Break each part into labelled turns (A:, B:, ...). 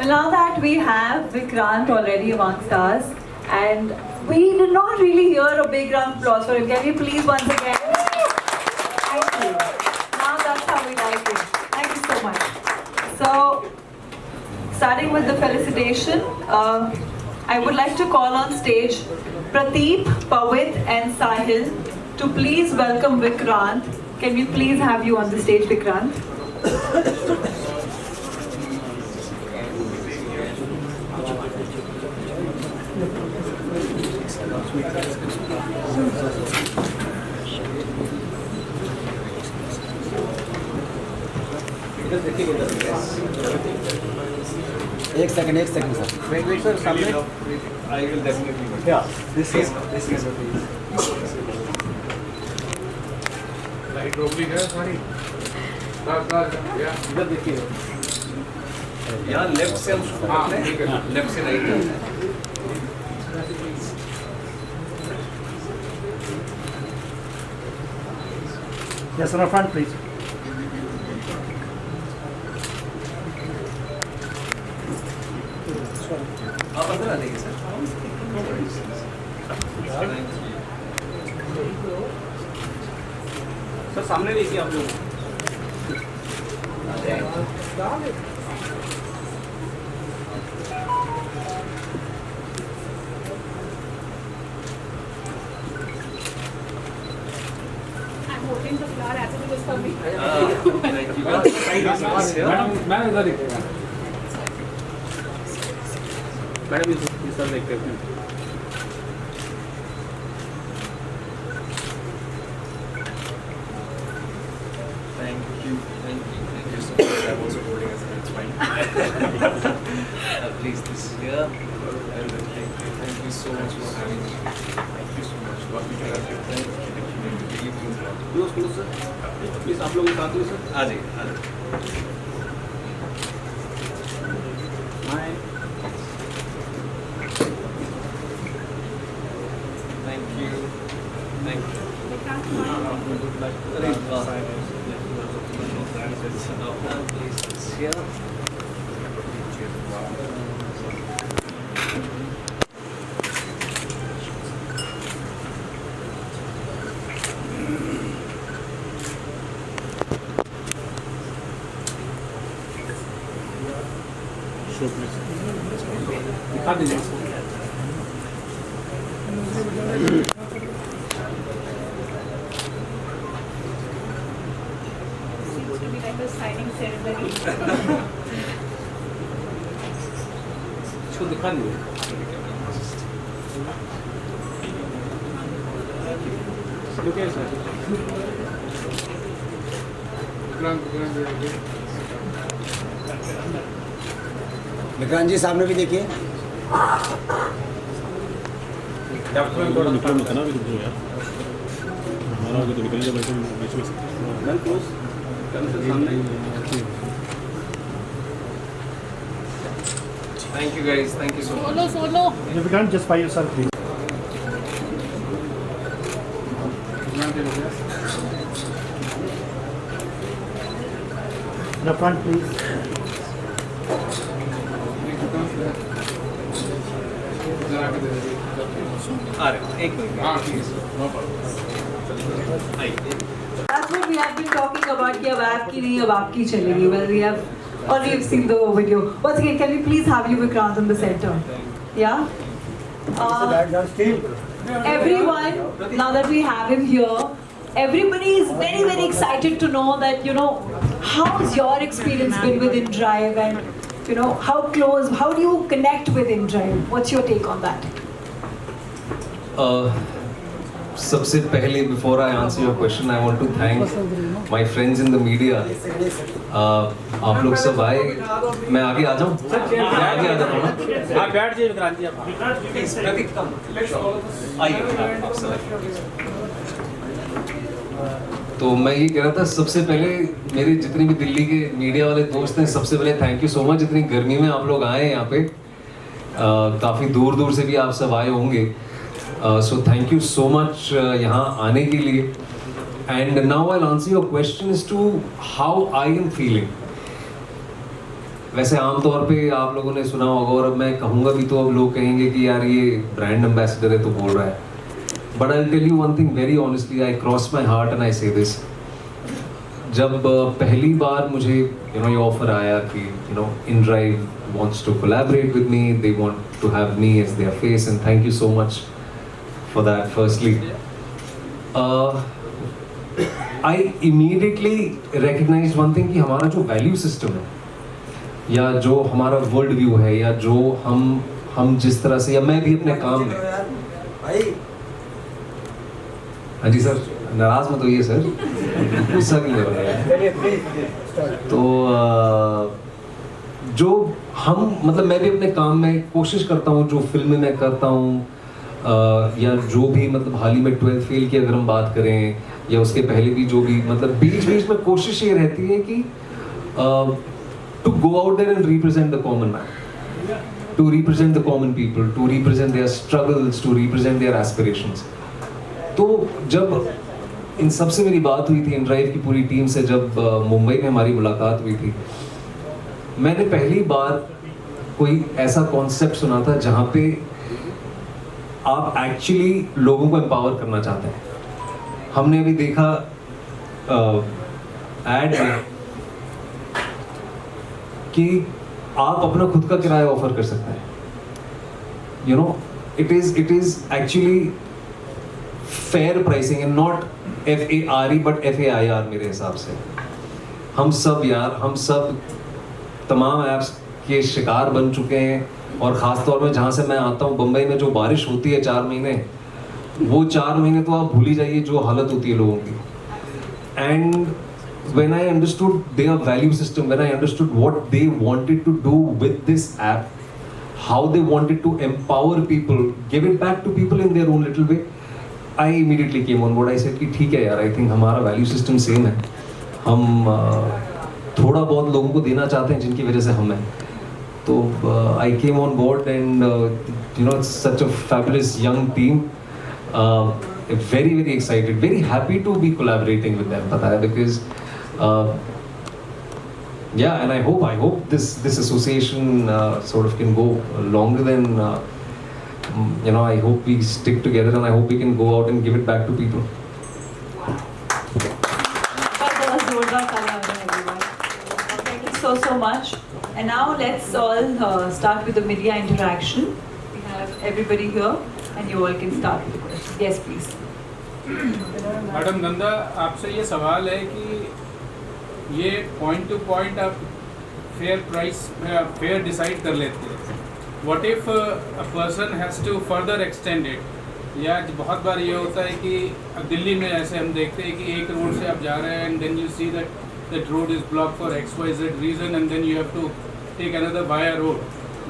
A: Well, now that we have Vikrant already amongst us, and we did not really hear a big round of applause for him. Can we please once again? Thank you. Now that's how we like it. Thank you so much. So, starting with the felicitation, I would like to call on stage Prateep, Pawit and Sahil to please welcome Vikrant. Can we please have you on the stage, Vikrant?
B: एक second sir
C: Wait, sir. Sameer, I will definitely.
B: Yeah, this is
C: Light oblique है सारी. Yeah.
B: इधर देखिए
C: यहाँ left से हम शुरू करते हैं. लेफ्ट से right.
B: Yes on front please
C: आप अंदर आ जाइए सर.
B: सर सामने देखिए आप लोग
D: I'm holding the flower as if it was for me.
C: Thank you.
B: Madam इधर देखिए मैडम इस सर देखते हैं
C: Thank you so much. I was holding us. It's fine. Please, this is here. Thank you so much for having me. Thank you so much. Thank you.
B: Close sir please आप लोग साथ में sir
C: आ जाइए.
B: हाय
C: Thank you. Thank you. Please, here.
B: दिखा दीजिए
D: Seems to be like a signing ceremony.
B: इसको दिखा दीजिए रुकिए सर
E: विक्रांत जी सामने भी देखिए
B: थोड़ा निकलो मत ना यार हमारा आगे तो निकल जाए बैठे बीच में से क्लोज सामने
C: Thank you guys. Thank you so much.
D: Solo.
B: Vikrant just by yourself please The front, please.
C: एक minute.
A: That's what we have been talking about. कि अब आपकी नहीं अब आपकी चलेगी. Well, we have already seen the video. Once again, can we please have you Vikrant in the center? Yeah. Everyone, now that we have him here, everybody is very, very excited to know that, you know, how's your experience been with InDrive and, you know, how do you connect with InDrive? What's your take on that?
C: सबसे पहले before I answer your question, I want to thank my friends in the media. आप लोग सब आए. मैं आगे आ जाऊँ? मैं आगे आ जाता हूँ ना?
B: आप बैठ जाइए विक्रांत जी आप
C: Please, प्रतीक, come. आइए, आप सब आइए. तो मैं ये कह रहा था सबसे पहले मेरे जितने भी दिल्ली के मीडिया वाले दोस्त हैं सबसे पहले थैंक यू सो मच. इतनी गर्मी में आप लोग आए हैं यहाँ पे. काफ़ी दूर दूर से भी आप सब आए होंगे. So thank you so much यहाँ आने के लिए. And now I'll answer your question as to how I am feeling. वैसे आमतौर पे आप लोगों ने सुना होगा और अब मैं कहूँगा भी तो अब लोग कहेंगे कि यार ये ब्रांड एम्बेसडर है तो बोल रहा है, but I tell you one thing very honestly, I cross my heart and I say this. जब पहली बार मुझे ये ऑफर आया कि InDrive wants to collaborate with me, they want to have me as their face, and thank you so much for that firstly. I immediately recognized one thing कि हमारा जो value system है या जो हमारा वर्ल्ड व्यू है या जो हम जिस तरह से, या मैं भी अपने काम में, हाँ जी सर नाराज मत होइए सर, गुस्सा क्यों कर रहे हैं। तो जो हम मतलब मैं भी अपने काम में कोशिश करता हूँ, जो फिल्में मैं करता हूँ या जो भी मतलब हाल ही में 12th फेल की अगर हम बात करें या उसके पहले भी जो भी मतलब बीच बीच में कोशिश ये रहती है कि to go out there and represent the common man, to represent the common people, to represent their struggles, to represent their aspirations. तो जब इन सबसे मेरी बात हुई थी, InDrive की पूरी टीम से जब मुंबई में हमारी मुलाकात हुई थी, मैंने पहली बार कोई ऐसा कॉन्सेप्ट सुना था जहाँ पे आप एक्चुअली लोगों को एम्पावर करना चाहते हैं। हमने अभी देखा एड में कि आप अपना खुद का किराया ऑफर कर सकते हैं। It is actually fair pricing and not FARE but FAIR मेरे हिसाब से। हम सब तमाम ऐप्स के शिकार बन चुके हैं, और ख़ास तौर में जहाँ से मैं आता हूँ बम्बई में जो बारिश होती है 4 महीने, वो 4 महीने तो आप भूल ही जाइए जो हालत होती है लोगों की। And when I understood their value system, when I understood what they wanted to do with this app, how they wanted to empower people, give it back to people in their own little way, I immediately came on board. I said कि ठीक है यार, I think हमारा value system same है, हम थोड़ा बहुत लोगों को देना चाहते हैं जिनकी वजह से हम हैं। तो I came on board and it's such a fabulous young team, very very excited, very happy to be collaborating with them, पता है, because yeah, and I hope this association sort of can go longer than I hope we stick together, and I hope we can go out and give it back to people.
A: Thank you so much. And now let's all start with the media interaction. We have everybody here, and you all can start with the questions. Yes, please.
F: Madam Nanda, आपसे ये सवाल है कि ये point to point आप fair decide कर लेते हैं। What if a person has to further extend it, या बहुत बार ये होता है कि दिल्ली में ऐसे हम देखते हैं कि एक रोड से आप जा रहे हैं and then you see that road is block for XYZ reason and then you have to take another via road.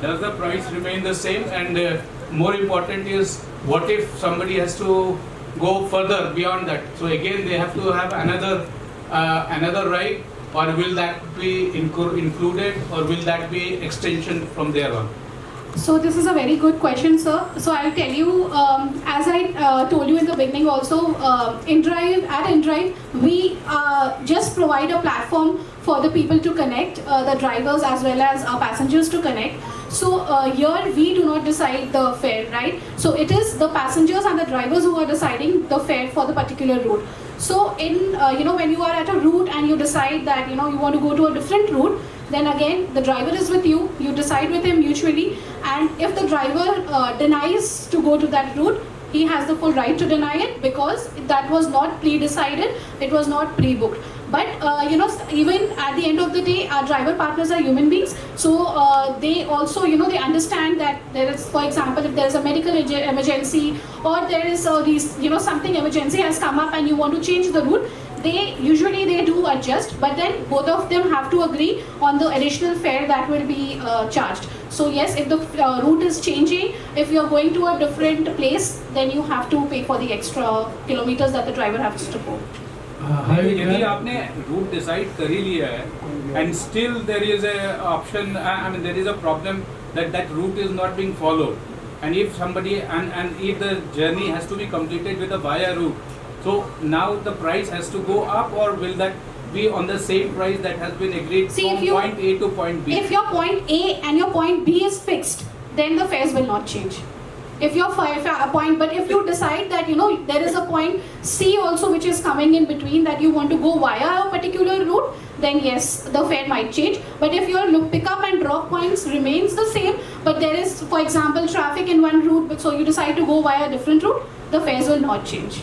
F: Does the price remain the same? And more important is what if somebody has to go further beyond that, so again they have to have another ride, or will that be included, or will that be extension from there on?
D: So this is a very good question, sir. So I'll tell you, as I told you in the beginning also, InDrive, we just provide a platform for the people to connect, the drivers as well as passengers to connect. So here we do not decide the fare, right? So it is the passengers and the drivers who are deciding the fare for the particular route. So in when you are at a route and you decide that you want to go to a different route, then again the driver is with you. You decide with him mutually, and if the driver denies to go to that route, he has the full right to deny it, because that was not pre-decided, it was not pre-booked. But even at the end of the day, our driver partners are human beings, so they also they understand that there is, for example, if there is a medical emergency, or there is something emergency has come up and you want to change the route, they usually do adjust, but then both of them have to agree on the additional fare that will be charged. So yes, if the route is changing, if you are going to a different place, then you have to pay for the extra kilometers that the driver has to go.
F: यदि आपने root decide कर ही लिया है and still there is a option, I mean there is a problem that route is not being followed, and if somebody and if the journey has to be completed with a via route, so now the price has to go up, or will that be on the same price that has been agreed
D: See,
F: from
D: if you-
F: point A to point B.
D: If your point A and your point B is fixed, then the fares will not change. If your point, but if you decide that there is a point C also which is coming in between, that you want to go via a particular route, then yes, the fare might change. But if your pick up and drop points remains the same, but there is, for example, traffic in one route, but so you decide to go via a different route, the fares will not change.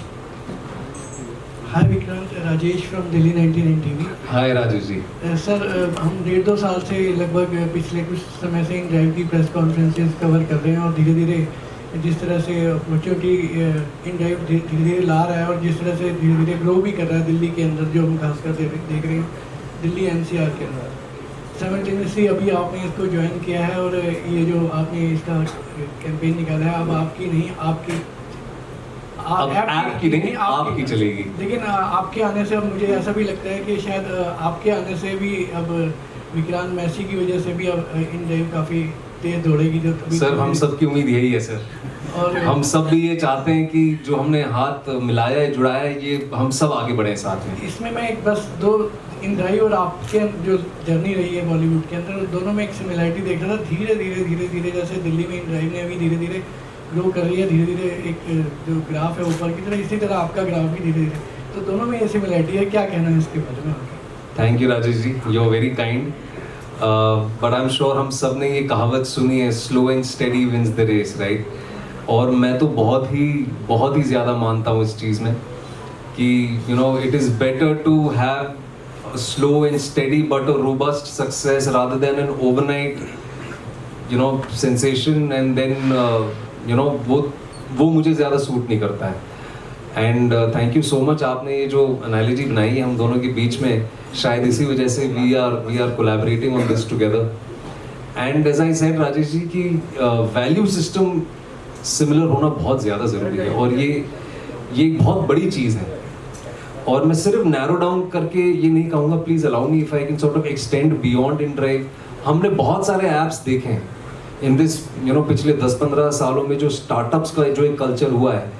G: Hi Vikrant, Rajesh from Delhi 99 TV.
C: Hi Rajesh ji.
G: Sir, हम 1.5-2 साल से लगभग पिछले कुछ समय से inDrive की press conferences cover कर रहे हैं और धीरे धीरे जिस तरह से अपॉर्चुनिटी इन ड्राइव धीरे धीरे ला रहा है और जिस तरह से धीरे धीरे ग्रो भी कर रहा है दिल्ली के अंदर, जो हम खासकर देख रहे हैं दिल्ली NCR के अंदर। साइमल्टेनियसली अभी आपने इसको ज्वाइन किया है और ये जो आपने इसका कैंपेन निकाला है, अब आपकी नहीं आपकी
C: अब ऐप की नहीं, आपकी चलेगी।
G: लेकिन आपके आने से अब मुझे ऐसा भी लगता है कि शायद आपके आने से भी अब विक्रांत मैसी की वजह से भी अब इन ड्राइव काफ़ी तेज दौड़ेगी। जो
C: सर हम सब की उम्मीद यही है सर,
G: और
C: हम सब भी ये चाहते हैं कि जो हमने हाथ मिलाया है, जुड़ाया है, ये हम सब आगे बढ़े साथ में।
G: इसमें मैं एक बस दो इन ड्राइव और आपके जो जर्नी रही है बॉलीवुड के अंदर, दोनों में एक सिमिलरिटी देख रहा था। धीरे धीरे जैसे दिल्ली में इन ड्राइव ने अभी धीरे धीरे ग्रो कर रही है, धीरे धीरे एक जो ग्राफ है ऊपर की तरह, इसी तरह आपका ग्राफ भी धीरे धीरे, तो दोनों में ये सिमिलरिटी है। क्या कहना है इसके बारे में आपका?
C: Thank you Rajesh ji, you are very kind. But I am sure हम सब ने ये कहावत सुनी है, slow and steady wins the race, right? और मैं तो बहुत ही ज़्यादा मानता हूँ इस चीज़ में कि it is better to have slow and steady but a robust success rather than an overnight sensation and देन वो मुझे ज़्यादा सूट नहीं करता है। And thank you so much, आपने ये जो एनालॉजी बनाई है हम दोनों के बीच में, शायद इसी वजह से we are collaborating on this together. And as I said Rajesh ji कि वैल्यू सिस्टम सिमिलर होना बहुत ज़्यादा ज़रूरी है और ये एक बहुत बड़ी चीज़ है। और मैं सिर्फ नैरो डाउन करके ये नहीं कहूँगा, please allow me if I can sort of extend beyond in drive. हमने बहुत सारे ऐप्स देखे हैं इन दिस पिछले 10-15 सालों में, जो स्टार्टअप्स का जो एक कल्चर हुआ है,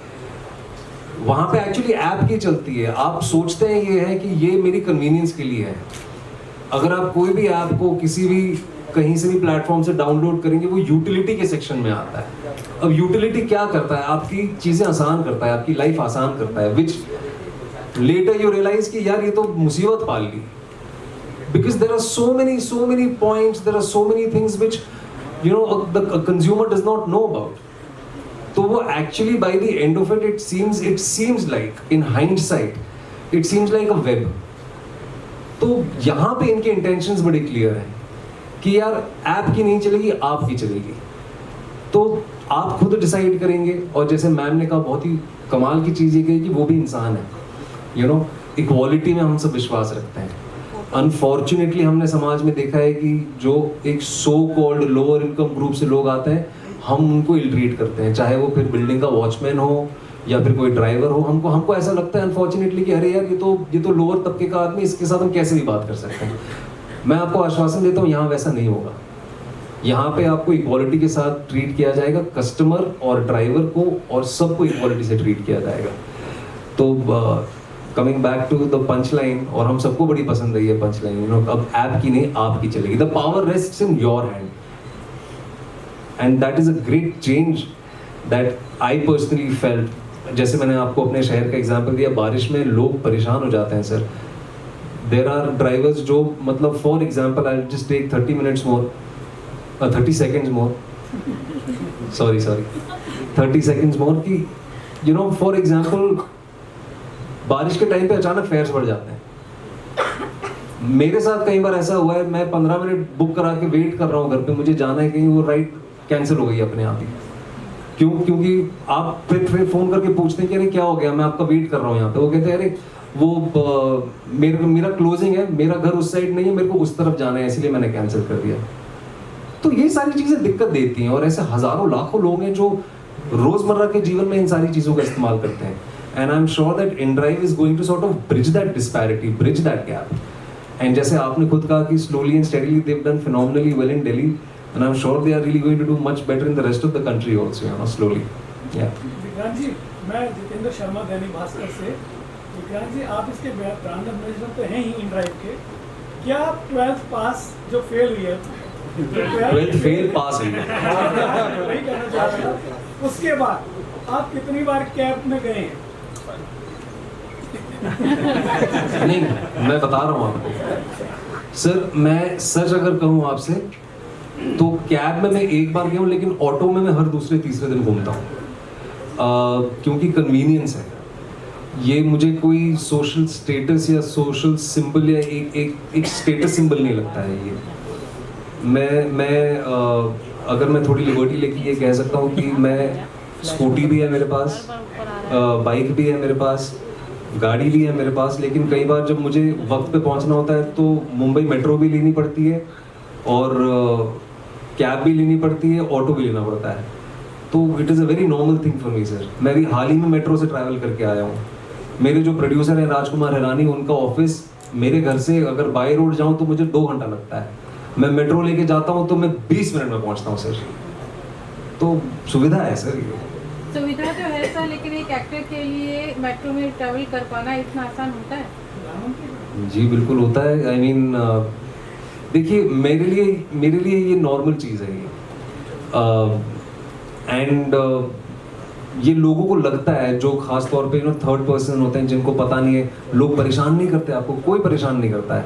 C: वहाँ पे एक्चुअली ऐप की चलती है। आप सोचते हैं ये है कि ये मेरी कन्वीनियंस के लिए है। अगर आप कोई भी ऐप को किसी भी कहीं से भी प्लेटफॉर्म से डाउनलोड करेंगे, वो यूटिलिटी के सेक्शन में आता है। अब यूटिलिटी क्या करता है? आपकी चीज़ें आसान करता है, आपकी लाइफ आसान करता है, विच लेटर यू रियलाइज कि यार ये तो मुसीबत पाल ली, because there are so many points, there are so many things which the consumer does not know about. तो वो actually by the end of it, it seems like in hindsight, it seems like a web. तो यहाँ पे इनके intentions बड़े clear हैं कि यार ऐप की नहीं चलेगी, आपकी चलेगी। तो आप खुद डिसाइड करेंगे। और जैसे मैम ने कहा, बहुत ही कमाल की चीज़ ये कही कि वो भी इंसान है, इक्वालिटी में हम सब विश्वास रखते हैं। अनफॉर्चुनेटली हमने समाज में देखा है कि जो एक so called lower income group से लोग आते हैं, हम उनको इल ट्रीट करते हैं, चाहे वो फिर बिल्डिंग का वॉचमैन हो या फिर कोई ड्राइवर हो। हमको ऐसा लगता है अनफॉर्चुनेटली कि अरे यार ये तो लोअर तबके का आदमी, इसके साथ हम कैसे भी बात कर सकते हैं। मैं आपको आश्वासन देता हूँ, यहाँ वैसा नहीं होगा। यहाँ पे आपको इक्वालिटी के साथ ट्रीट किया जाएगा, कस्टमर और ड्राइवर को और सबको इक्वालिटी से ट्रीट किया जाएगा। तो coming back to the punch line, और हम सबको बड़ी पसंद आई है पंच लाइन, अब ऐप की नहीं आपकी चलेगी। The power rests in your hand, and that is a great change that I personally felt. जैसे मैंने आपको अपने शहर का एग्जांपल दिया, बारिश में लोग परेशान हो जाते हैं सर। देर आर ड्राइवर्स जो मतलब for example I just take 30 seconds more sorry 30 seconds more कि फॉर एग्जाम्पल बारिश के टाइम पे अचानक फेयर्स बढ़ जाते हैं। मेरे साथ कई बार ऐसा हुआ है, मैं 15 मिनट बुक करा के वेट कर रहा हूँ घर पे, मुझे जाना है कहीं, वो राइड कैंसिल हो गई अपने आप ही। क्योंकि आप फिर फ़ोन करके पूछते हैं कि अरे क्या हो गया, मैं आपका वेट कर रहा हूँ यहाँ पे। वो कहते हैं अरे वो मेरा क्लोजिंग है, मेरा घर उस साइड नहीं है, मेरे को उस तरफ जाना है, इसलिए मैंने कैंसिल कर दिया। तो ये सारी चीज़ें दिक्कत देती हैं, और ऐसे हज़ारों लाखों लोग हैं जो रोज़मर्रा के जीवन में इन सारी चीज़ों का इस्तेमाल करते हैं। And I'm sure that InDrive is going to sort of bridge that disparity, bridge that gap. And जैसे आपने खुद कहा कि slowly and steadily they've done phenomenally well in Delhi, and I'm sure they are really going to do much better in the rest of the country also, slowly. Yeah.
H: Vikrant जी, मैं जितेंद्र शर्मा दैनिक भास्कर से। विक्रांत जी, आप इसके brand ambassador तो हैं ही in drive के, क्या 12th पास जो fail हुई है
C: 12th फेल पास हुई है,
H: वही कहना चाह रहा था, उसके बाद आप कितनी बार कैब में गए हैं?
C: नहीं मैं बता रहा हूँ आपको सर, मैं सच अगर कहूँ आपसे तो कैब में मैं एक बार गया हूँ, लेकिन ऑटो में मैं हर दूसरे तीसरे दिन घूमता हूँ, क्योंकि कन्वीनियंस है ये। मुझे कोई सोशल स्टेटस या सोशल सिंबल या एक स्टेटस सिंबल नहीं लगता है ये। अगर मैं थोड़ी लिबर्टी लेके ये कह सकता हूँ कि मैं स्कूटी भी है मेरे पास, बाइक भी है मेरे पास, गाड़ी भी है मेरे पास, लेकिन कई बार जब मुझे वक्त पे पहुंचना होता है तो मुंबई मेट्रो भी लेनी पड़ती है और कैब भी लेनी पड़ती है, ऑटो भी लेना पड़ता है। तो it is a very normal thing for me sir. मैं भी हाल ही में मेट्रो से ट्रैवल करके आया हूँ। मेरे जो प्रोड्यूसर हैं राजकुमार हिरानी, उनका ऑफिस मेरे घर से अगर बाय रोड जाऊँ तो मुझे 2 घंटा लगता है, मैं मेट्रो लेके जाता हूँ तो मैं 20 मिनट में पहुँचता हूँ सर। तो सुविधा है सर ये।
I: सुविधा तो है सर, लेकिन एक एक्टर के लिए मेट्रो में ट्रैवल कर पाना इतना आसान होता है?
C: जी बिल्कुल होता है। आई मीन देखिए मेरे लिए ये नॉर्मल चीज़ है ये। एंड ये लोगों को लगता है, जो खास तौर पे थर्ड पर्सन होते हैं जिनको पता नहीं है, लोग परेशान नहीं करते आपको, कोई परेशान नहीं करता है।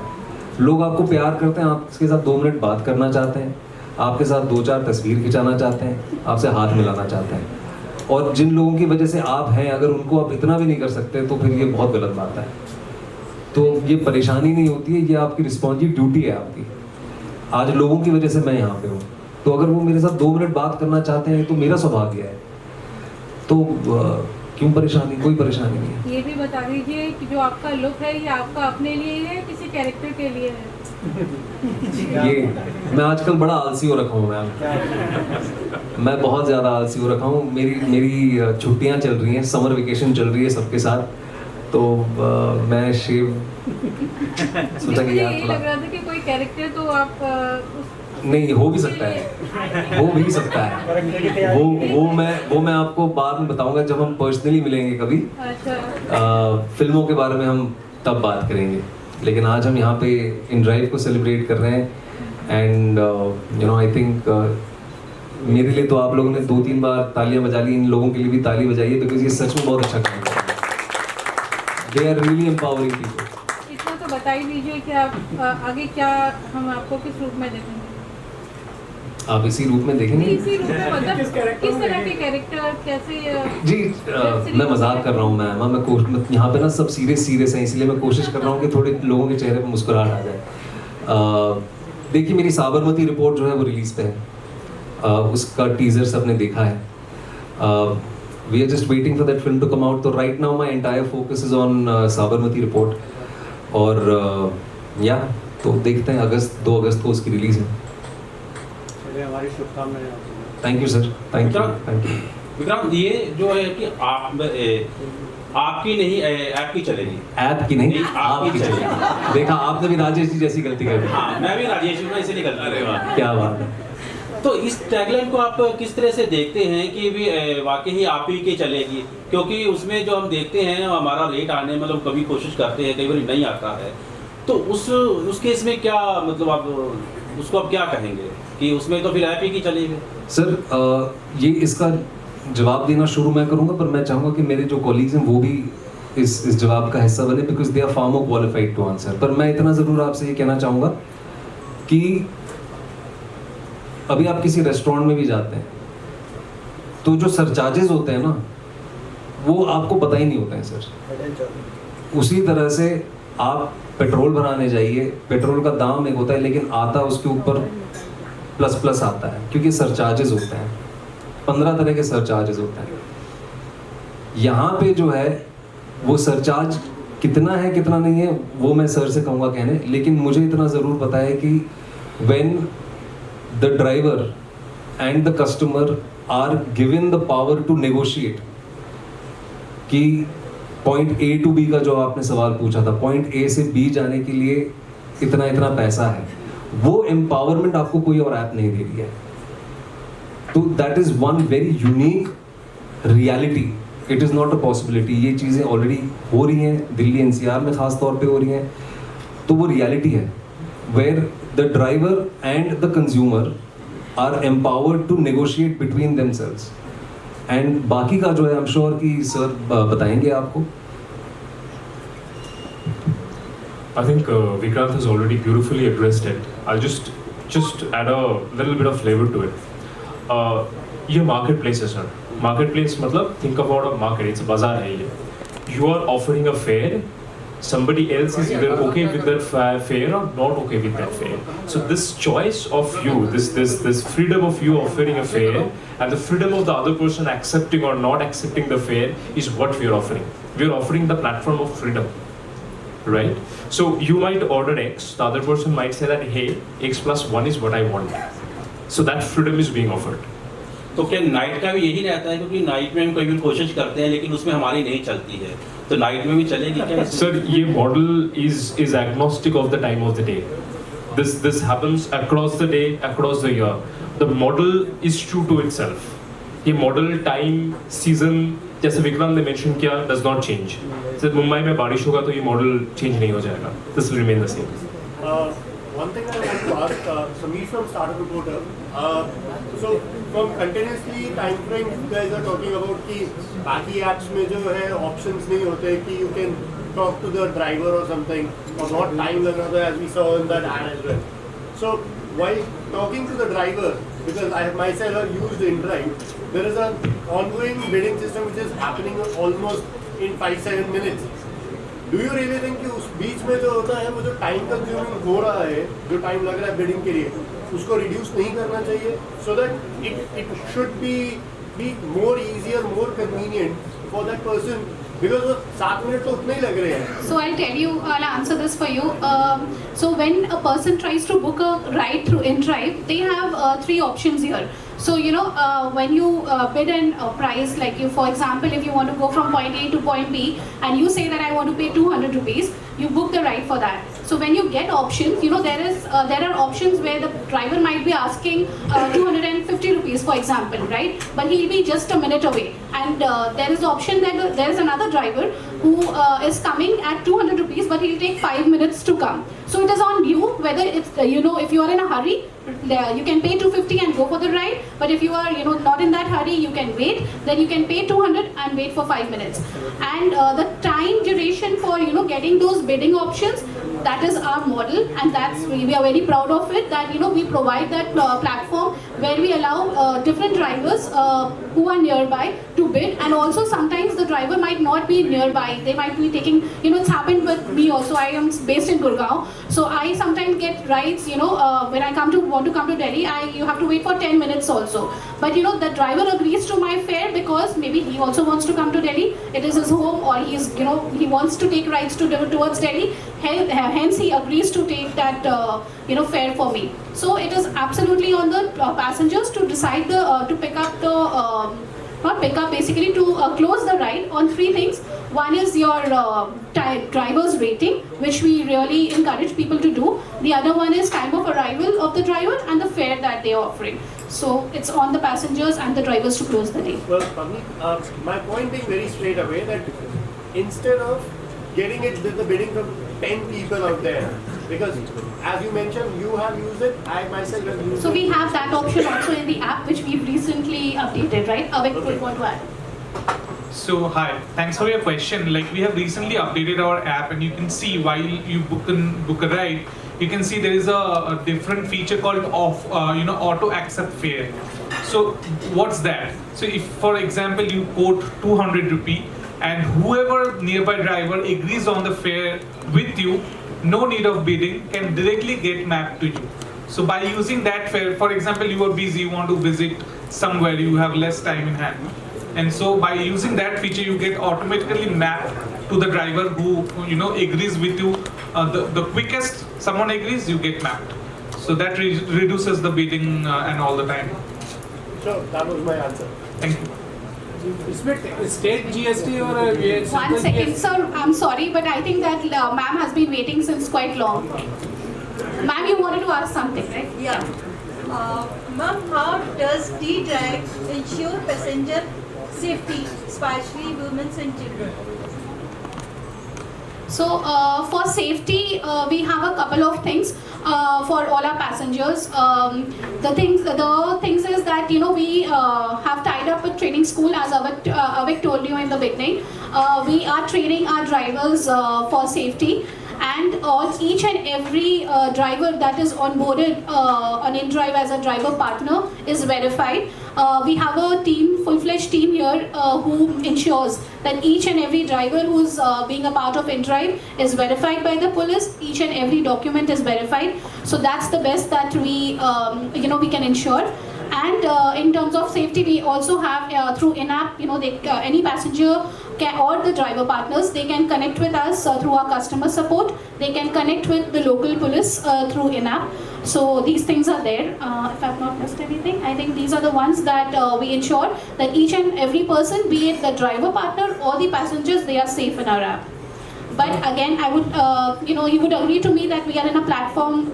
C: लोग आपको प्यार करते हैं, आपके साथ 2 मिनट बात करना चाहते हैं, आपके साथ 2-4 तस्वीर खिंचाना चाहते हैं, आपसे हाथ मिलाना चाहते हैं। और जिन लोगों की वजह से आप हैं, अगर उनको आप इतना भी नहीं कर सकते तो फिर ये बहुत गलत बात है। तो ये परेशानी नहीं होती है, ये आपकी रिस्पॉन्सिव ड्यूटी है आपकी। आज लोगों की वजह से मैं यहाँ पे हूँ, तो अगर वो मेरे साथ 2 मिनट बात करना चाहते हैं तो मेरा सौभाग्य है। तो क्यों परेशानी, कोई परेशानी नहीं है।
I: ये भी बता दीजिए कि जो आपका लुक है ये आपका अपने लिए है या किसी कैरेक्टर के लिए है?
C: ये मैं आजकल बड़ा आलसी हो रखा हूँ मैम, मैं बहुत ज़्यादा आलसी हो रखा हूँ। मेरी छुट्टियाँ चल रही हैं, समर वेकेशन चल रही है सबके साथ, तो मैं शेव सोचा कि यार
I: यही लग रहा था कि कोई कैरेक्टर तो आप
C: नहीं, हो भी सकता है, हो भी सकता है। वो मैं आपको बाद में बताऊंगा जब हम पर्सनली मिलेंगे कभी।
I: अच्छा।
C: फिल्मों के बारे में हम तब बात करेंगे, लेकिन आज हम यहाँ पे इन ड्राइव को सेलिब्रेट कर रहे हैं। एंड आई थिंक मेरे लिए तो आप लोगों ने 2-3 बार तालियां बजा ली, इन लोगों के लिए भी ताली बजाइए, बिकॉज ये सच में बहुत अच्छा काम कर रहे हैं। They are really empowering people.
I: इतना तो बता ही दीजिए कि आप आगे क्या, हम आपको किस रूप में देखेंगे?
C: आप इसी रूप में देखेंगे?
I: इसी रूप में मतलब किस तरह के कैरेक्टर, कैसे?
C: जी मैं मजाक कर रहा हूँ मैम, मैं यहाँ पे ना सब सीरियस हैं, इसलिए मैं कोशिश कर रहा हूँ कि थोड़े लोगों के चेहरे पे मुस्कुराहट आ जाए। देखिए मेरी साबरमती रिपोर्ट जो है वो रिलीज पे है, उसका टीजर सबने देखा है। We are just waiting for that film to come out. तो right now my entire focus is on Sabarmati report. और या तो देखते हैं 2 अगस्त को उसकी रिलीज है।
B: हमारी शुभकामनाएं।
C: Thank you sir, thank you.
B: Vikrant, ये जो है कि आपकी नहीं ऐप की चलेगी।
C: ऐप की नहीं, आपकी चलेगी। देखा आपने भी राजेश जी जैसी गलती कर दी।
B: हाँ, मैं भी राजेश हूँ, इसीलिए गलती कर रहा हूँ।
C: क्या बात है।
B: तो इस टैगलाइन को आप किस तरह से देखते हैं कि भी वाकई ही आप ही की चलेगी? क्योंकि उसमें जो हम देखते हैं हमारा लेट आने, मतलब कभी कोशिश करते हैं, कई बार नहीं आता है, तो उस केस में क्या मतलब आप उसको आप क्या कहेंगे कि उसमें तो फिर ऐप ही की चलेगी?
C: सर ये इसका जवाब देना शुरू मैं करूंगा, पर मैं चाहूँगा कि मेरे जो कॉलीग्स हैं वो भी इस जवाब का हिस्सा बने, because they are far more qualified to answer. पर मैं इतना ज़रूर आपसे ये कहना चाहूँगा कि अभी आप किसी रेस्टोरेंट में भी जाते हैं तो जो सरचार्जेस होते हैं ना, वो आपको पता ही नहीं होते हैं सर। उसी तरह से आप पेट्रोल भराने जाइए, पेट्रोल का दाम एक होता है, लेकिन आता उसके ऊपर प्लस आता है, क्योंकि सरचार्जेस होते हैं, 15 तरह के सरचार्जेस होते हैं। यहाँ पे जो है वो सरचार्ज कितना है कितना नहीं है वो मैं सर से कहूँगा कहने, लेकिन मुझे इतना ज़रूर पता है कि when the driver and the customer are given the power to negotiate, कि पॉइंट A to B का जो आपने सवाल पूछा था, पॉइंट A से B जाने के लिए इतना पैसा है, वो एम्पावरमेंट आपको कोई और ऐप नहीं दे रही है। तो that is one very unique reality it is not a possibility. ये चीज़ें ऑलरेडी हो रही हैं, दिल्ली एनसीआर में ख़ास तौर पे हो रही हैं. तो वो रियलिटी है where the driver and the consumer are empowered to negotiate between themselves. And बाकी का जो है आई एम श्योर कि सर बताएंगे आपको.
J: I think Vikrant has already beautifully addressed it. I'll just add a little bit of flavor to it. ये marketplace है sir. Marketplace मतलब think about a market. It's a bazaar है ये. You are offering a fare. Somebody else is either okay with that fare or not okay with that fare. So this choice of you, this freedom of you offering a fare and the freedom of the other person accepting or not accepting the fare is what we are offering. We are offering the platform of freedom. Right? So you might order X, the other person might say that, hey, X plus 1 is what I want. So that freedom is being offered.
B: तो क्या night का भी यही रहता है, क्योंकि night में हम कभी भी कोशिश करते हैं लेकिन उसमें हमारी नहीं चलती है, तो नाइट में भी चलेगी क्या?
J: Sir, ये model is agnostic of the time of the day. This happens across the day, across the year. The model is true to itself. ये model, time, season, जैसे विक्रांत ने मेंशन किया, does not change. जब मुंबई में बारिश होगा तो ये मॉडल चेंज नहीं हो जाएगा. This will remain the same.
K: One thing I want to ask, Sameer from Startup Reporter. So from continuously time frame, you guys are talking about कि बाकी apps में जो है options नहीं होते कि you can talk to the driver or something, or not time लग रहा था as we saw in that ad as well. So while talking to the driver, because I myself have used InDrive, there is an ongoing bidding system which is happening almost in 5-7 minutes. Do you really think कि उस बीच में जो होता है वो जो time consuming हो रहा है, जो टाइम लग रहा है बिडिंग के लिए, उसको रिड्यूस नहीं करना चाहिए, so that it should be more easier, more convenient for that person, because वो 7 मिनट तो उतने ही लग रहे हैं.
D: So I'll tell you, I'll answer this for you. So when a person tries to book a ride through InDrive, they have 3 options here. So when you bid a price, like for example, if you want to go from point A to point B and you say that I want to pay 200 rupees, you book the ride for that. So when you get options, there are options where the driver might be asking 250 rupees, for example, right? But he'll be just a minute away. And there is the option that there is another driver who is coming at 200 rupees, but he'll take 5 minutes to come. So it is on you whether it's, if you are in a hurry, you can pay 250 and go for the ride. But if you are, not in that hurry, you can wait. Then you can pay 200 and wait for 5 minutes. And the time duration for, getting those bidding options, that is our model, and we are very proud of it, that we provide that platform where we allow different drivers who are nearby to bid. And also sometimes the driver might not be nearby, they might be taking, it's happened with me also. I am based in Gurgaon, so I sometimes get rides, when I want to come to Delhi, you have to wait for 10 minutes also. But the driver agrees to my fare because maybe he also wants to come to Delhi, it is his home, or he wants to take rides towards Delhi. Hence he agrees to take that fare for me. So it is absolutely on the passengers to decide to pick up the basically to close the ride on 3 things. One is your driver's rating, which we really encourage people to do. The other one is time of arrival of the driver and the fare that they are offering. So it's on the passengers and the drivers to close the day.
K: Well, Pavneet, my point being very straight away that instead of getting it with the bidding from 10 people out there, because as you mentioned, you have used it, I myself have used it.
D: So we have that option also in the app, which we've recently updated, right? Avik would want to add.
F: So hi, thanks for your question. Like we have recently updated our app, and you can see while you book a ride, you can see there is a different feature called auto accept fare. So what's that? So if for example you quote 200 rupee and whoever nearby driver agrees on the fare with you, no need of bidding, can directly get mapped to you. So by using that fare, for example, you are busy, you want to visit somewhere, you have less time in hand. And so by using that feature, you get automatically mapped to the driver who agrees with you. The quickest someone agrees, you get mapped. So that reduces the bidding and all the time.
K: Sure, that was my answer.
F: Thank you.
H: इसमें state GST और
D: 1 second, sir. I'm sorry, but I think that ma'am has been waiting since quite long. Ma'am, you wanted to ask something, right?
A: Yeah.
L: Ma'am, how does D-Drive ensure passenger safety, especially women and children?
D: So for safety, we have a couple of things for all our passengers. The things is that we have tied up with training school, as Avik told you in the beginning. We are training our drivers for safety, and each and every driver that is onboarded on InDrive as a driver partner is verified. We have a full-fledged team here who ensures that each and every driver who's being a part of InDrive is verified by the police. Each and every document is verified. So that's the best that we can ensure. And in terms of safety, we also have through in-app, any passenger or the driver partners, they can connect with us through our customer support. They can connect with the local police through in-app. So these things are there. If I've not missed anything, I think these are the ones that we ensure that each and every person, be it the driver partner or the passengers, they are safe in our app. But again, I would, you would agree to me that we are in a platform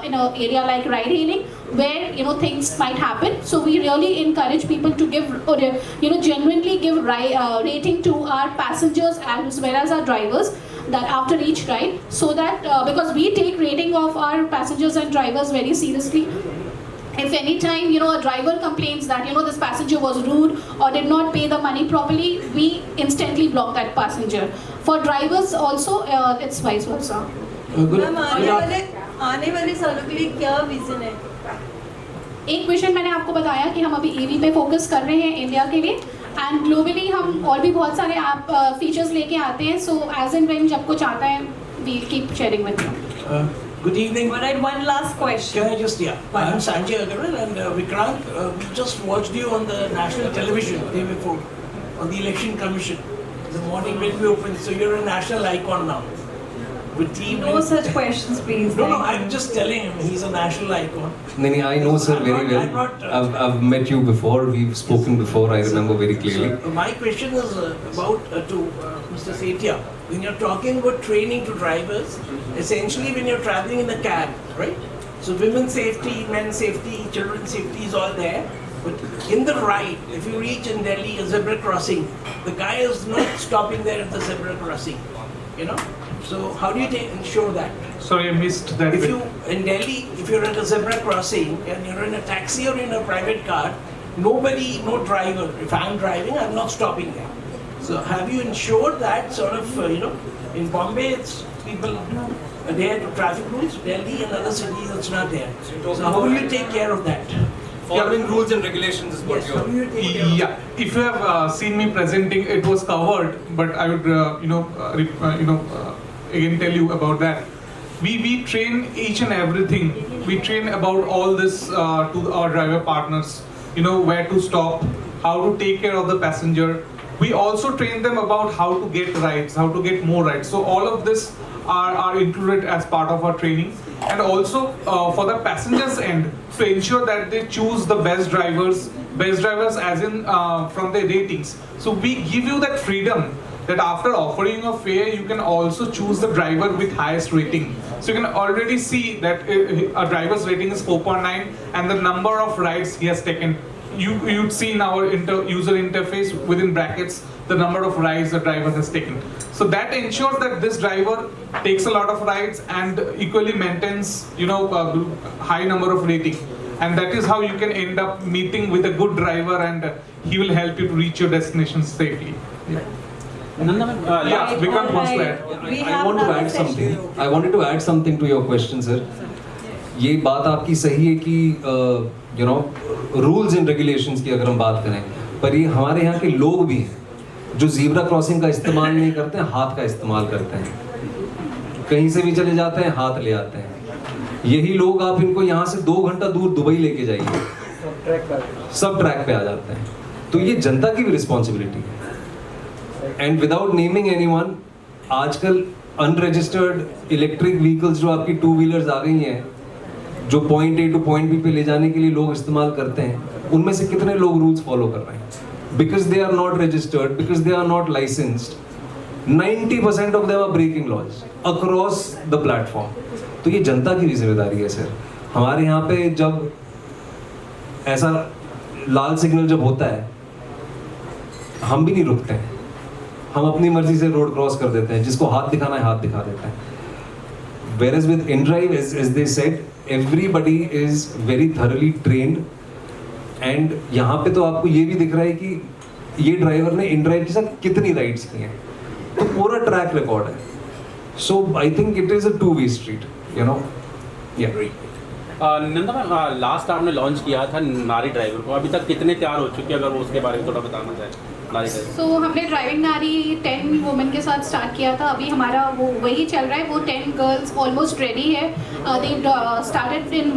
D: in an area like ride hailing, where things might happen. So we really encourage people to give, or genuinely give rating to our passengers as well as our drivers, that after each ride, so that because we take rating of our passengers and drivers very seriously. If any time a driver complains that this passenger was rude or did not pay the money properly, we instantly block that passenger. For drivers also, it's vice versa.
L: Ma'am, आने वाले सालों के लिए क्या vision है?
D: एक vision मैंने आपको बताया कि हम अभी EV पे फोकस कर रहे हैं इंडिया के लिए, एंड ग्लोबली हम और भी बहुत सारे ऐप फीचर्स लेके आते हैं. सो एज एंड व्हेन जब कुछ आता है, we keep sharing with you.
M: Good evening.
A: All right, one last question.
M: Can I just, I'm Sanjay Agarwal, and Vikrant, we just watched you on the national television the day before, on the election commission, the morning when we opened, so you're a national icon now. With team.
A: No such questions, please.
M: No, I'm just telling him he's a national icon.
C: No, I know sir very well. I've met you before, we've spoken before, I remember very clearly.
M: So, my question is about to Mr. Sethia. When you're talking about training to drivers, essentially when you're traveling in a cab, right? So women's safety, men's safety, children's safety is all there. But in the ride, if you reach in Delhi a zebra crossing, the guy is not stopping there at the zebra crossing, So how do you ensure that?
J: Sorry, I missed that.
M: If you in Delhi, if you're at a zebra crossing and you're in a taxi or in a private car, no driver. If I'm driving, I'm not stopping there. So have you ensured that sort of, in Bombay, it's people adhere to traffic rules. Delhi and other cities, it's not there. So how will you take care of that?
N: Following rules and regulations is what you're.
J: Yeah, if you have seen me presenting, it was covered, but I would, again tell you about that. We train each and everything. We train about all this to our driver partners. Where to stop, how to take care of the passenger. We also train them about how to get rides, how to get more rides. So all of this are included as part of our training. And also for the passengers end, to ensure that they choose the best drivers as in from their ratings. So we give you that freedom that after offering a fare, you can also choose the driver with highest rating. So you can already see that a driver's rating is 4.9 and the number of rides he has taken. You'd see in our user interface within brackets the number of rides the driver has taken. So that ensures that this driver takes a lot of rides and equally maintains, a high number of rating. And that is how you can end up meeting with a good driver, and he will help you to reach your destination safely. Vikrant wants to add.
C: I want to add something. I wanted to add something to your question, sir. ये बात आपकी सही है कि rules and regulations की अगर हम बात करें, पर ये हमारे यहाँ के लोग भी हैं जो ज़ीब्रा क्रॉसिंग का इस्तेमाल नहीं करते हैं, हाथ का इस्तेमाल करते हैं. कहीं से भी चले जाते हैं, हाथ ले आते हैं. यही लोग आप इनको यहाँ से 2 घंटा दूर दुबई लेके जाइए, सब ट्रैक पे आ जाते हैं. तो ये जनता की भी रिस्पॉन्सिबिलिटी है. एंड विदाउट नेमिंग एनीवन, आजकल अनरजिस्टर्ड इलेक्ट्रिक व्हीकल्स जो आपकी 2 व्हीलर्स आ गई हैं, जो point A two point B पे ले जाने के लिए लोग इस्तेमाल करते हैं, उनमें से कितने लोग रूल्स फॉलो कर रहे हैं? Because they are not registered, because they are not licensed. 90% of them are breaking laws across the platform. तो ये जनता की भी जिम्मेदारी है सर. हमारे यहाँ पे जब ऐसा लाल सिग्नल जब होता है हम भी नहीं रुकते हैं, हम अपनी मर्जी से रोड क्रॉस कर देते हैं, जिसको हाथ दिखाना है हाथ दिखा देते हैं. Whereas with InDrive, as they said, everybody is very thoroughly trained. And यहाँ पे तो आपको ये भी दिख रहा है कि ये ड्राइवर ने InDrive के साथ कितनी राइड्स की हैं, तो पूरा ट्रैक रिकॉर्ड है. So I think it is a two-way street, you know. Yeah.
B: Nanda ma'am, last आपने लॉन्च किया था नारी ड्राइवर को, अभी तक कितने तैयार हो चुके हैं, अगर वो उसके बारे में थोड़ा बताना चाहें.
D: So हमने ड्राइविंग नारी 10 वुमेन के साथ स्टार्ट किया था. अभी हमारा वो वही चल रहा है, वो 10 गर्ल्स ऑलमोस्ट रेडी है. They started in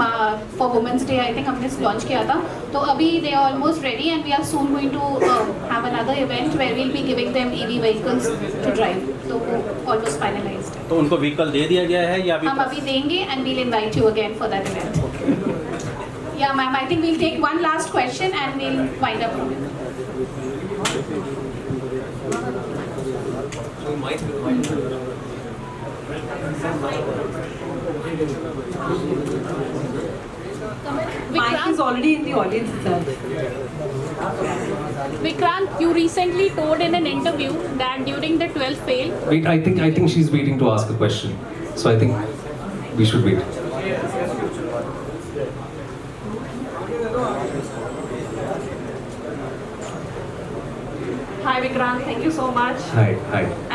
D: for women's day I think हमने लॉन्च किया था. तो अभी they are almost ready and we are soon going to have another event where we will be giving them EV vehicles to drive. तो वो almost finalised है.
B: तो उनको व्हीकल दे दिया गया है या
D: हम अभी देंगे and we will invite you again for that event. Yeah ma'am, I think we will take one last question and we will wind up.
A: Mike is already in the audience itself.
O: Vikrant, you recently told in an interview that during the 12th fail.
C: Wait, I think she's waiting to ask a question. So I think we should wait.
P: Hi Vikrant, thank you so much.
C: Hi.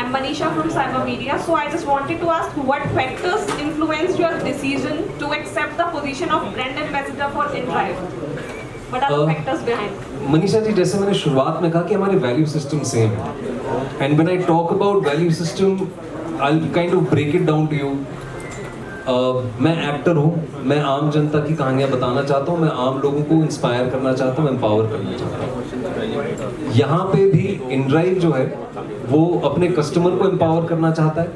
P: I'm Manisha from Cyber Media. So I just wanted to ask what factors influenced your decision to accept the position of brand ambassador for InDrive? What are the factors behind?
C: Manisha ji, जैसे मैंने शुरुआत में कहा कि हमारे value system same है. And when I talk about value system, I will kind of break it down to you. मैं actor हूँ, मैं आम जनता की कहानियाँ बताना चाहता हूँ, मैं आम लोगों को इंस्पायर करना चाहता हूँ, एम्पावर करना चाहता हूँ. यहाँ पे भी InDrive जो है वो अपने कस्टमर को एम्पावर करना चाहता है,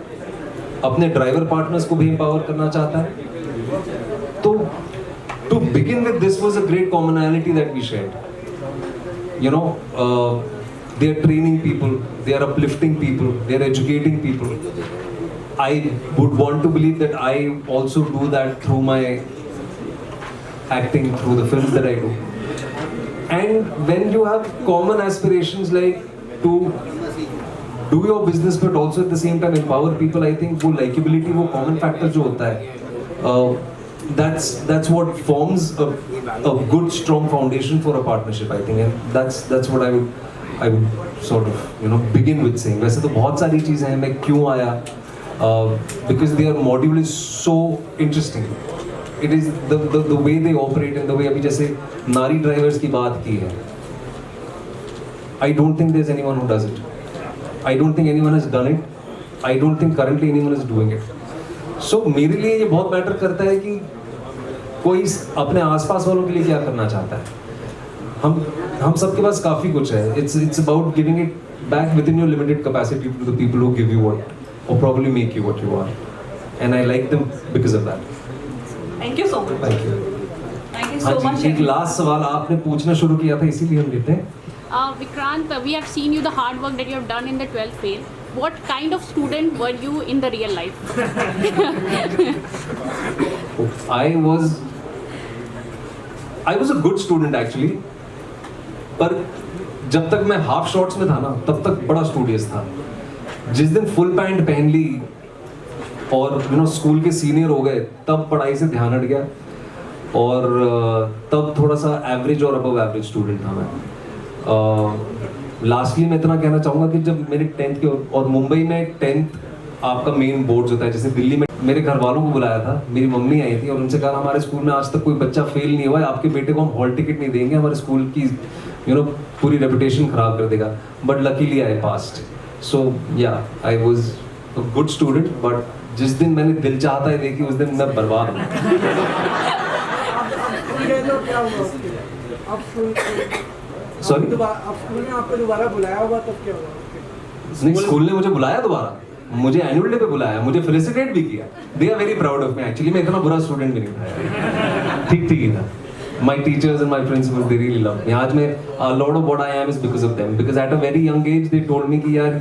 C: अपने ड्राइवर पार्टनर्स को भी एम्पावर करना चाहता है. तो to begin with this was a great commonality that we shared. You know, they are training people, they are uplifting people, they are educating people. I would want to believe that I also do that through my acting, through the films that I do. And when you have common aspirations like to do your business but also at the same time empower people, I think वो likability, वो common factor जो होता है, that's what forms a good strong foundation for a partnership, I think. And that's what I would sort of begin with saying. वैसे तो बहुत सारी चीज़ें हैं, मैं क्यों आया, because their module is so interesting. It is the way they operate and the way अभी जैसे नारी ड्राइवर्स की बात की है. I don't think there's anyone who does it. I don't think anyone has done it. I don't think currently anyone is doing it. So मेरे लिए ये बहुत मैटर करता है कि कोई अपने आसपास वालों के लिए क्या करना चाहता है. हम सबके पास काफ़ी कुछ है. It's about giving it back within your limited capacity to the people who give you what, or probably make you what you are. And I like them because of that.
P: Thank you so much.
C: Thank you.
P: Thank you so much.
C: एक last सवाल आपने पूछना शुरू किया था, इसीलिए हम लेते हैं.
O: Vikrant, we have seen you the hard work that you have done in the 12th fail. What kind of student were you in the real life?
C: I was a good student actually. पर जब तक मैं half shorts में था ना, तब तक बड़ा स्टूडियस था. जिस दिन फुल पैंट पहन ली और स्कूल के सीनियर हो गए, तब पढ़ाई से ध्यान हट गया और तब थोड़ा सा एवरेज और अबव एवरेज स्टूडेंट था मैं. लास्टली मैं इतना कहना चाहूँगा कि जब मेरे 10th के और मुंबई में 10th आपका मेन बोर्ड होता है, जैसे दिल्ली में मेरे घर वालों को बुलाया था, मेरी मम्मी आई थी और उनसे कहा हमारे स्कूल में आज तक कोई बच्चा फेल नहीं हुआ है, आपके बेटे को हम हॉल टिकट नहीं देंगे, हमारे स्कूल की पूरी रेपुटेशन खराब कर देगा. But luckily I passed. So yeah I was a good student, but जिस दिन मैंने दिल चाहता है देखी उस दिन मैं बर्बाद हूँ. सॉरी,
H: स्कूल ने आपको दोबारा बुलाया होगा तब क्या होगा?
C: नहीं, स्कूल ने मुझे बुलाया दोबारा, मुझे एनुअल डे पे बुलाया, मुझे फेलिसिटेट भी किया. They are very proud of me. Actually मैं इतना बुरा स्टूडेंट भी नहीं था, ठीक ही था. My teachers and my principals, they really love me. आज मैं a lot of what I am is because of them. Because at a very young age they told me कि यार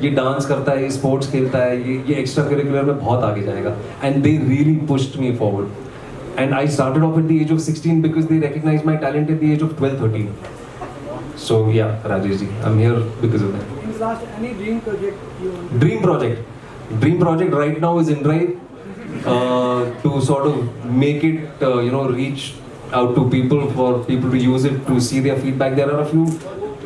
C: ये डांस करता है, ये स्पोर्ट्स खेलता है, ये एक्स्ट्रा करिकुलर में बहुत आगे जाएगा. And they really pushed me forward. and I started off at the age of 16 because they recognized my talent at the age of 12-13. So yeah, Rajesh ji, I'm here because of that.
H: In the last, any dream project you want?
C: Dream project right now is InDrive, to sort of make it, reach out to people, for people to use it, to see their feedback. There are a few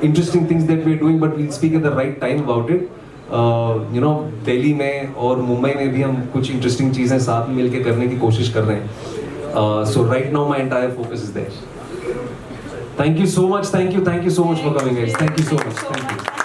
C: interesting things that we're doing, but we'll speak at the right time about it. Delhi में और मुंबई में भी हम कुछ interesting चीज़ें साथ में मिलकर करने की कोशिश कर रहे हैं. So right now my entire focus is there. Thank you so much. Thank you so much for coming, guys. Thank you so much. Thank you.